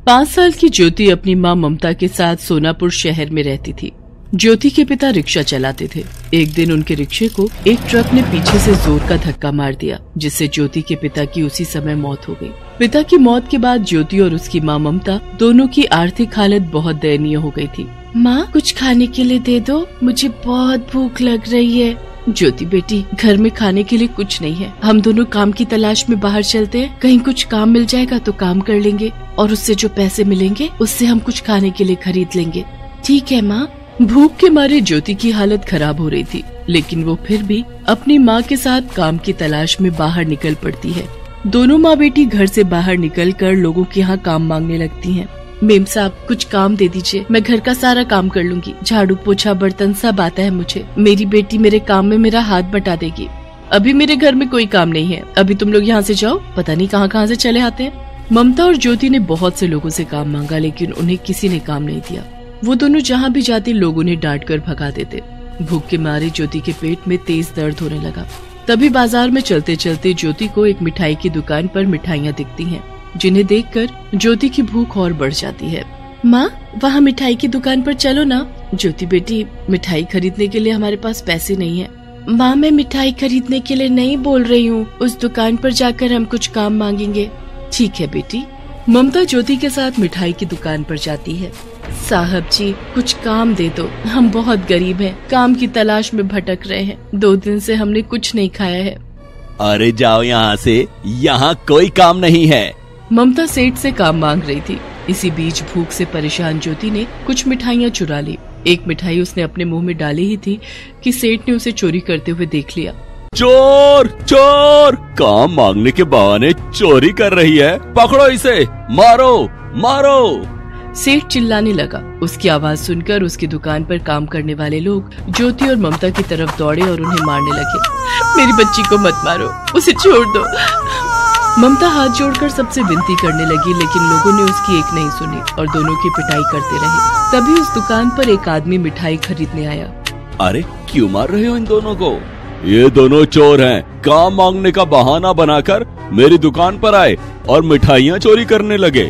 5 साल की ज्योति अपनी मां ममता के साथ सोनापुर शहर में रहती थी। ज्योति के पिता रिक्शा चलाते थे। एक दिन उनके रिक्शे को एक ट्रक ने पीछे से जोर का धक्का मार दिया, जिससे ज्योति के पिता की उसी समय मौत हो गई। पिता की मौत के बाद ज्योति और उसकी मां ममता दोनों की आर्थिक हालत बहुत दयनीय हो गई थी। माँ, कुछ खाने के लिए दे दो, मुझे बहुत भूख लग रही है। ज्योति बेटी, घर में खाने के लिए कुछ नहीं है, हम दोनों काम की तलाश में बाहर चलते हैं। कहीं कुछ काम मिल जाएगा तो काम कर लेंगे और उससे जो पैसे मिलेंगे उससे हम कुछ खाने के लिए खरीद लेंगे। ठीक है माँ। भूख के मारे ज्योति की हालत खराब हो रही थी, लेकिन वो फिर भी अपनी माँ के साथ काम की तलाश में बाहर निकल पड़ती है। दोनों माँ बेटी घर से बाहर निकलकर लोगों के यहाँ काम मांगने लगती हैं। मेम साहब, कुछ काम दे दीजिए, मैं घर का सारा काम कर लूंगी, झाड़ू पोछा बर्तन सब आता है मुझे। मेरी बेटी मेरे काम में मेरा हाथ बटा देगी। अभी मेरे घर में कोई काम नहीं है, अभी तुम लोग यहाँ से जाओ, पता नहीं कहाँ कहाँ से चले आते हैं। ममता और ज्योति ने बहुत से लोगों से काम मांगा, लेकिन उन्हें किसी ने काम नहीं दिया। वो दोनों जहाँ भी जाते लोग उन्हें डांट कर भगा देते। भूख के मारे ज्योति के पेट में तेज दर्द होने लगा। तभी बाजार में चलते चलते ज्योति को एक मिठाई की दुकान पर मिठाइयाँ दिखती हैं, जिन्हें देखकर ज्योति की भूख और बढ़ जाती है। माँ, वहाँ मिठाई की दुकान पर चलो ना। ज्योति बेटी, मिठाई खरीदने के लिए हमारे पास पैसे नहीं है। माँ, मैं मिठाई खरीदने के लिए नहीं बोल रही हूँ, उस दुकान पर जाकर हम कुछ काम मांगेंगे। ठीक है बेटी। ममता ज्योति के साथ मिठाई की दुकान पर जाती है। साहब जी, कुछ काम दे दो, हम बहुत गरीब हैं, काम की तलाश में भटक रहे हैं, 2 दिन से हमने कुछ नहीं खाया है। अरे जाओ यहाँ से, यहाँ कोई काम नहीं है। ममता सेठ से काम मांग रही थी। इसी बीच भूख से परेशान ज्योति ने कुछ मिठाइयाँ चुरा ली। एक मिठाई उसने अपने मुंह में डाली ही थी कि सेठ ने उसे चोरी करते हुए देख लिया। चोर चोर, काम मांगने के बहाने चोरी कर रही है, पकड़ो इसे, मारो मारो। सेठ चिल्लाने लगा। उसकी आवाज सुनकर उसकी दुकान पर काम करने वाले लोग ज्योति और ममता की तरफ दौड़े और उन्हें मारने लगे। मेरी बच्ची को मत मारो, उसे छोड़ दो। ममता हाथ जोड़कर सबसे विनती करने लगी, लेकिन लोगों ने उसकी एक नहीं सुनी और दोनों की पिटाई करते रहे। तभी उस दुकान पर एक आदमी मिठाई खरीदने आया। अरे क्यों मार रहे हो इन दोनों को? ये दोनों चोर हैं, काम मांगने का बहाना बनाकर मेरी दुकान पर आए और मिठाइयाँ चोरी करने लगे।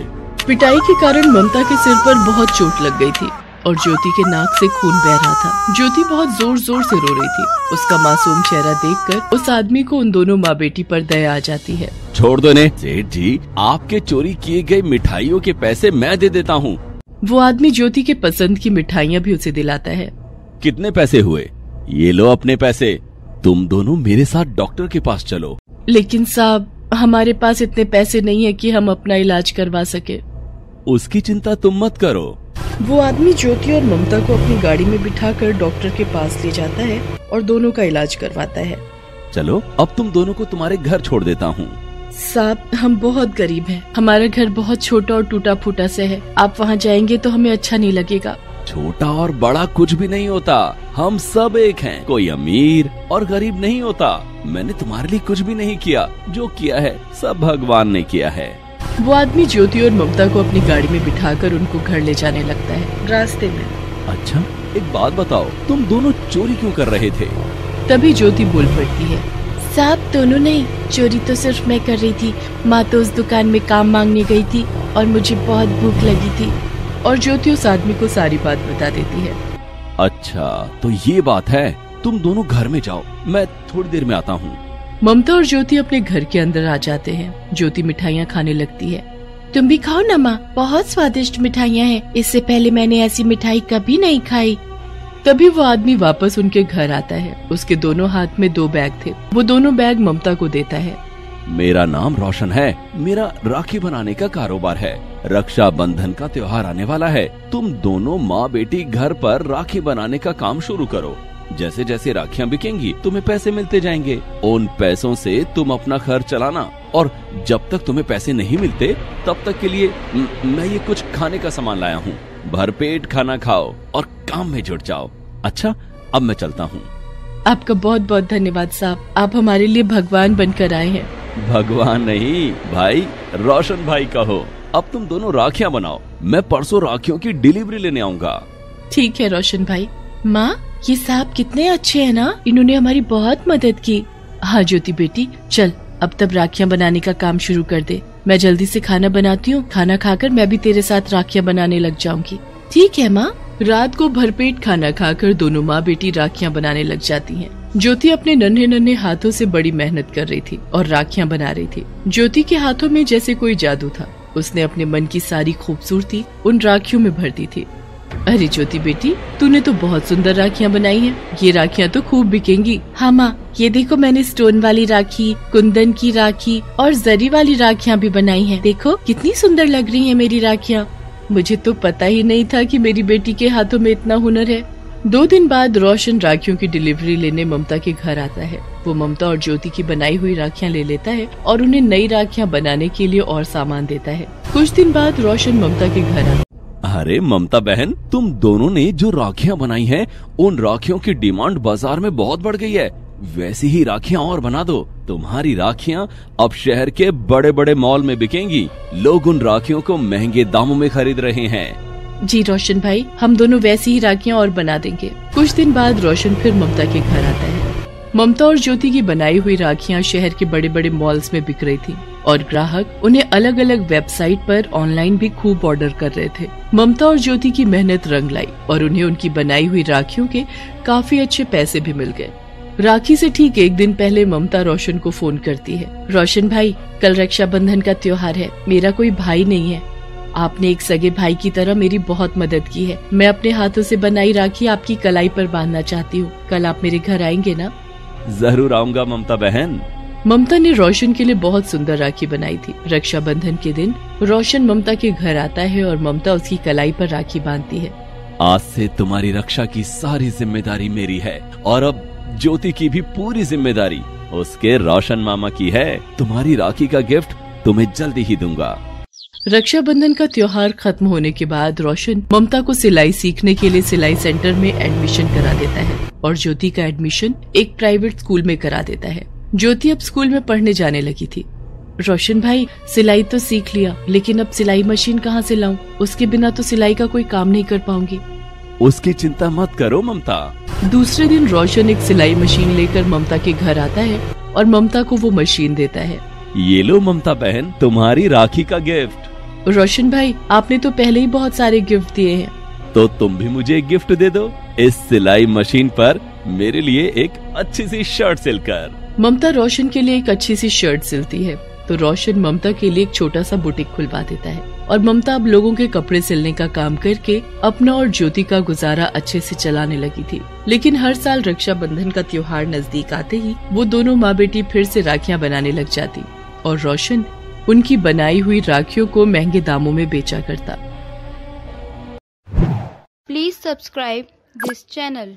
पिटाई के कारण ममता के सिर पर बहुत चोट लग गई थी और ज्योति के नाक से खून बह रहा था। ज्योति बहुत जोर जोर से रो रही थी। उसका मासूम चेहरा देखकर उस आदमी को उन दोनों माँ बेटी पर दया आ जाती है। छोड़ दो ने सेठ जी, आपके चोरी किए गए मिठाइयों के पैसे मैं दे देता हूँ। वो आदमी ज्योति के पसंद की मिठाइयाँ भी उसे दिलाता है। कितने पैसे हुए? ये लो अपने पैसे, तुम दोनों मेरे साथ डॉक्टर के पास चलो। लेकिन साहब, हमारे पास इतने पैसे नहीं है कि हम अपना इलाज करवा सके। उसकी चिंता तुम मत करो। वो आदमी ज्योति और ममता को अपनी गाड़ी में बिठाकर डॉक्टर के पास ले जाता है और दोनों का इलाज करवाता है। चलो, अब तुम दोनों को तुम्हारे घर छोड़ देता हूँ। साहब, हम बहुत गरीब हैं, हमारा घर बहुत छोटा और टूटा फूटा से है, आप वहाँ जाएंगे तो हमें अच्छा नहीं लगेगा। छोटा और बड़ा कुछ भी नहीं होता, हम सब एक हैं। कोई अमीर और गरीब नहीं होता। मैंने तुम्हारे लिए कुछ भी नहीं किया, जो किया है सब भगवान ने किया है। वो आदमी ज्योति और ममता को अपनी गाड़ी में बिठाकर उनको घर ले जाने लगता है। रास्ते में, अच्छा एक बात बताओ, तुम दोनों चोरी क्यों कर रहे थे? तभी ज्योति बोल पड़ती है। साहब, दोनों नहीं, चोरी तो सिर्फ मैं कर रही थी। माँ तो उस दुकान में काम मांगने गई थी और मुझे बहुत भूख लगी थी। और ज्योति उस आदमी को सारी बात बता देती है। अच्छा, तो ये बात है, तुम दोनों घर में जाओ, मैं थोड़ी देर में आता हूँ। ममता और ज्योति अपने घर के अंदर आ जाते हैं। ज्योति मिठाइयाँ खाने लगती है। तुम भी खाओ ना माँ, बहुत स्वादिष्ट मिठाइयाँ हैं, इससे पहले मैंने ऐसी मिठाई कभी नहीं खाई। तभी वो आदमी वापस उनके घर आता है। उसके दोनों हाथ में 2 बैग थे। वो दोनों बैग ममता को देता है। मेरा नाम रोशन है, मेरा राखी बनाने का कारोबार है। रक्षाबंधन का त्योहार आने वाला है, तुम दोनों माँ बेटी घर पर राखी बनाने का काम शुरू करो। जैसे जैसे राखियाँ बिकेंगी तुम्हें पैसे मिलते जाएंगे। उन पैसों से तुम अपना खर्च चलाना और जब तक तुम्हें पैसे नहीं मिलते तब तक के लिए मैं ये कुछ खाने का सामान लाया हूँ। भरपेट खाना खाओ और काम में जुट जाओ। अच्छा, अब मैं चलता हूँ। आपका बहुत बहुत धन्यवाद साहब, आप हमारे लिए भगवान बनकर आए हैं। भगवान नहीं भाई, रोशन भाई कहो। अब तुम दोनों राखियाँ बनाओ, मैं परसों राखियों की डिलीवरी लेने आऊंगा। ठीक है रोशन भाई। माँ, ये साहब कितने अच्छे हैं ना, इन्होंने हमारी बहुत मदद की। हाँ ज्योति बेटी, चल अब तब राखियाँ बनाने का काम शुरू कर दे। मैं जल्दी से खाना बनाती हूँ, खाना खाकर मैं भी तेरे साथ राखियाँ बनाने लग जाऊंगी। ठीक है माँ। रात को भरपेट खाना खाकर दोनों माँ बेटी राखियाँ बनाने लग जाती हैं। ज्योति अपने नन्हे नन्हे हाथों से बड़ी मेहनत कर रही थी और राखियाँ बना रही थी। ज्योति के हाथों में जैसे कोई जादू था। उसने अपने मन की सारी खूबसूरती उन राखियों में भर दी थी। अरे ज्योति बेटी, तूने तो बहुत सुंदर राखियाँ बनाई हैं। ये राखियाँ तो खूब बिकेंगी। हाँ माँ, ये देखो मैंने स्टोन वाली राखी, कुंदन की राखी और जरी वाली राखियाँ भी बनाई हैं। देखो कितनी सुंदर लग रही हैं मेरी राखियाँ। मुझे तो पता ही नहीं था कि मेरी बेटी के हाथों में इतना हुनर है। 2 दिन बाद रोशन राखियों की डिलीवरी लेने ममता के घर आता है। वो ममता और ज्योति की बनाई हुई राखियाँ ले लेता है और उन्हें नई राखियाँ बनाने के लिए और सामान देता है। कुछ दिन बाद रोशन ममता के घर आता है। अरे ममता बहन, तुम दोनों ने जो राखियाँ बनाई हैं, उन राखियों की डिमांड बाजार में बहुत बढ़ गई है। वैसी ही राखियाँ और बना दो। तुम्हारी राखियाँ अब शहर के बड़े बड़े मॉल में बिकेंगी। लोग उन राखियों को महंगे दामों में खरीद रहे हैं। जी रोशन भाई, हम दोनों वैसी ही राखियाँ और बना देंगे। कुछ दिन बाद रोशन फिर ममता के घर आता है। ममता और ज्योति की बनाई हुई राखियाँ शहर के बड़े बड़े मॉल्स में बिक रही थी और ग्राहक उन्हें अलग अलग वेबसाइट पर ऑनलाइन भी खूब ऑर्डर कर रहे थे। ममता और ज्योति की मेहनत रंग लाई और उन्हें उनकी बनाई हुई राखियों के काफी अच्छे पैसे भी मिल गए। राखी से ठीक 1 दिन पहले ममता रोशन को फोन करती है। रोशन भाई, कल रक्षाबंधन का त्योहार है। मेरा कोई भाई नहीं है। आपने एक सगे भाई की तरह मेरी बहुत मदद की है। मैं अपने हाथों से बनाई राखी आपकी कलाई पर बांधना चाहती हूँ। कल आप मेरे घर आएंगे ना? जरूर आऊंगा ममता बहन। ममता ने रोशन के लिए बहुत सुंदर राखी बनाई थी। रक्षाबंधन के दिन रोशन ममता के घर आता है और ममता उसकी कलाई पर राखी बांधती है। आज से तुम्हारी रक्षा की सारी जिम्मेदारी मेरी है और अब ज्योति की भी पूरी जिम्मेदारी उसके रोशन मामा की है। तुम्हारी राखी का गिफ्ट तुम्हें जल्दी ही दूंगा। रक्षाबंधन का त्योहार खत्म होने के बाद रोशन ममता को सिलाई सीखने के लिए सिलाई सेंटर में एडमिशन करा देता है और ज्योति का एडमिशन एक प्राइवेट स्कूल में करा देता है। ज्योति अब स्कूल में पढ़ने जाने लगी थी। रोशन भाई, सिलाई तो सीख लिया, लेकिन अब सिलाई मशीन कहाँ से लाऊं? उसके बिना तो सिलाई का कोई काम नहीं कर पाऊंगी। उसकी चिंता मत करो ममता। दूसरे दिन रोशन एक सिलाई मशीन लेकर ममता के घर आता है और ममता को वो मशीन देता है। ये लो ममता बहन, तुम्हारी राखी का गिफ्ट। रोशन भाई, आपने तो पहले ही बहुत सारे गिफ्ट दिए हैं। तो तुम भी मुझे एक गिफ्ट दे दो। इस सिलाई मशीन पर मेरे लिए एक अच्छी सी शर्ट सिलकर। ममता रोशन के लिए एक अच्छी सी शर्ट सिलती है तो रोशन ममता के लिए एक छोटा सा बुटीक खुलवा देता है और ममता अब लोगों के कपड़े सिलने का काम करके अपना और ज्योति का गुजारा अच्छे से चलाने लगी थी। लेकिन हर साल रक्षाबंधन का त्योहार नजदीक आते ही वो दोनों माँ बेटी फिर से राखियाँ बनाने लग जाती और रोशन उनकी बनाई हुई राखियों को महंगे दामों में बेचा करता। Please subscribe this channel.